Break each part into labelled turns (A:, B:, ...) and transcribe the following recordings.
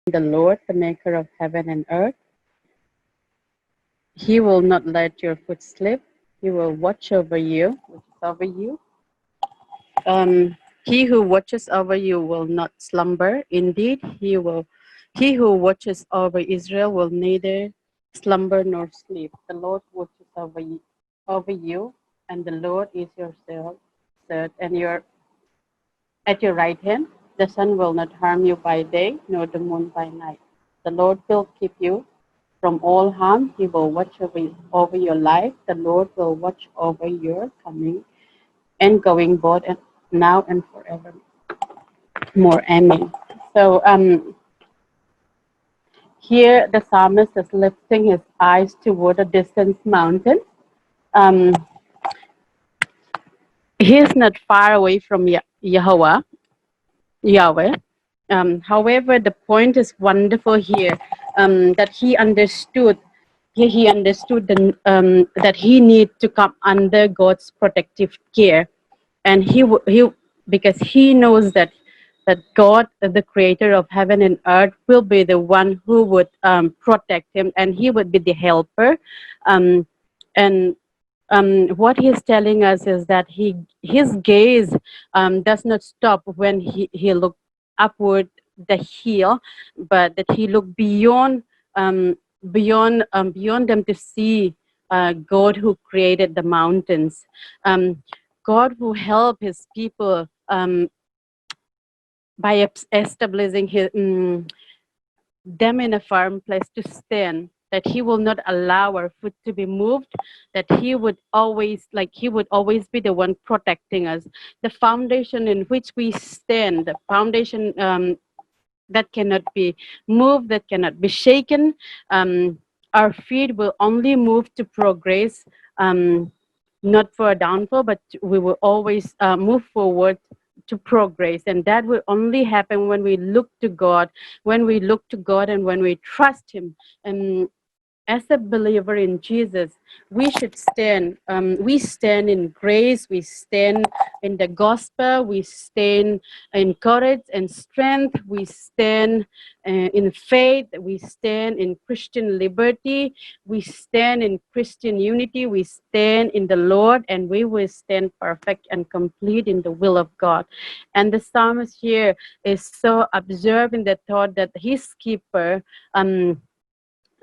A: the Lord, the maker of heaven and earth. He will not let your foot slip. He will watch over you, which is over you. He who watches over you will not slumber. Indeed, he who watches over Israel will neither slumber nor sleep. The Lord watches over you, and the Lord is your shield, and your at your right hand. The sun will not harm you by day, nor the moon by night. The Lord will keep you from all harm. He will watch over your life. The Lord will watch over your coming and going, both and now and forever. More. Amen. So here the psalmist is lifting his eyes toward a distant mountain. Um, he is not far away from Yahweh. However, the point is wonderful here, that he understood that he need to come under God's protective care, and he because he knows that God, the creator of heaven and earth, will be the one who would protect him, and he would be the helper. Um, and what he's telling us is that his gaze does not stop when he looked upward the hill, but that he looked beyond them to see God who created the mountains, God who helped his people by establishing them in a firm place to stand, that he will not allow our foot to be moved, that he would always be the one protecting us. The foundation in which we stand, the foundation that cannot be moved, that cannot be shaken. Our feet will only move to progress, not for a downfall, but we will always move forward to progress. And that will only happen when we look to God, and when we trust Him. And as a believer in Jesus, we should stand. We stand in grace. We stand in the gospel. We stand in courage and strength. We stand in faith. We stand in Christian liberty. We stand in Christian unity. We stand in the Lord, and we will stand perfect and complete in the will of God. And the psalmist here is so absorbed in the thought that his keeper,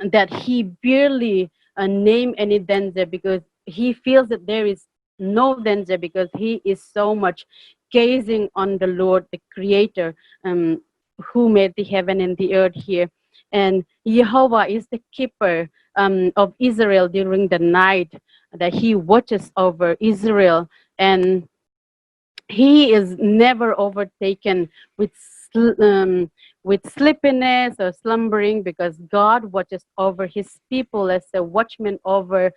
A: that he barely name any danger, because he feels that there is no danger, because he is so much gazing on the Lord, the Creator, who made the heaven and the earth here. And Jehovah is the keeper of Israel during the night, that he watches over Israel, and he is never overtaken with sleepiness or slumbering, because God watches over his people as a watchman watches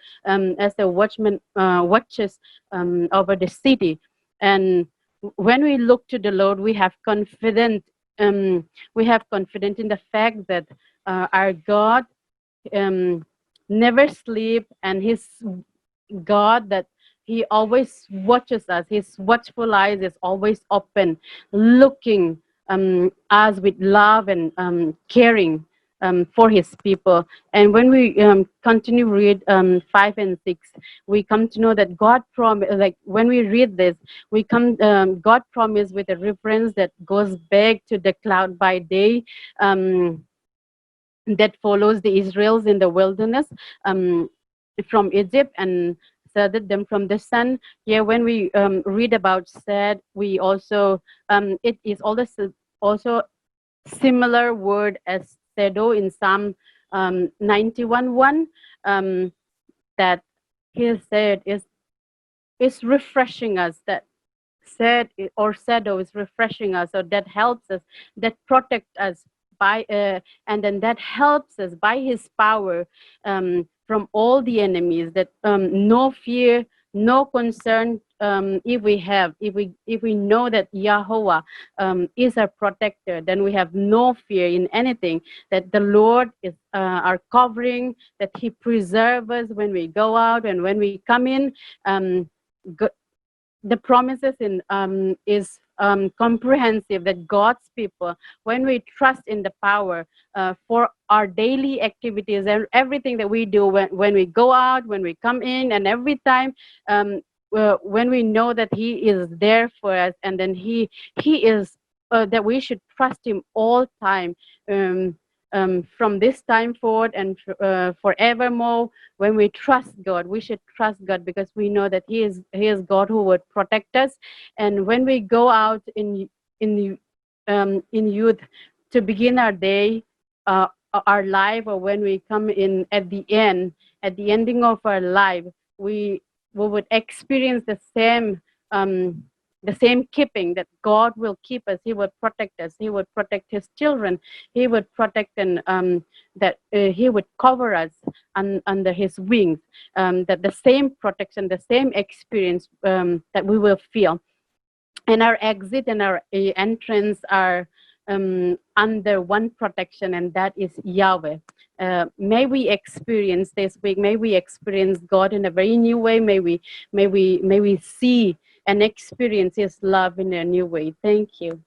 A: over the city. And when we look to the Lord, we have confidence in the fact that our God never sleep, and his God, that he always watches us. His watchful eyes is always open, looking us with love and caring for his people. And when we continue read 5 and 6, we come to know that God promised, like when we read this, God promised with a reference that goes back to the cloud by day, that follows the Israels in the wilderness from Egypt, and shielded them from the sun. Yeah, when we read about sad, we also it is also similar word as shadow in Psalm 91:1, that he said is refreshing us. That said or shadow is refreshing us, or that helps us, that protect us by and then that helps us by his power from all the enemies, that no fear, no concern, if we know that Yahweh is our protector, then we have no fear in anything, that the Lord is our covering, that he preserves us when we go out and when we come in. um, the promises in is comprehensive that God's people, when we trust in the power for our daily activities and everything that we do, when we go out, when we come in, and every time, when we know that He is there for us, and then He is, that we should trust Him all time, from this time forward and forevermore. When we trust God, we should trust God because we know that He is God who would protect us. And when we go out in in youth to begin our day, uh, our life, or when we come in at the ending of our life, we would experience um, the same keeping, that God will keep us. He would protect us. He would protect His children. He would protect, and that He would cover us under His wings. That the same protection, the same experience that we will feel, and our exit and our entrance are under one protection, and that is Yahweh. May we experience this week. May we experience God in a very new way. May we see and experience His love in a new way. Thank you.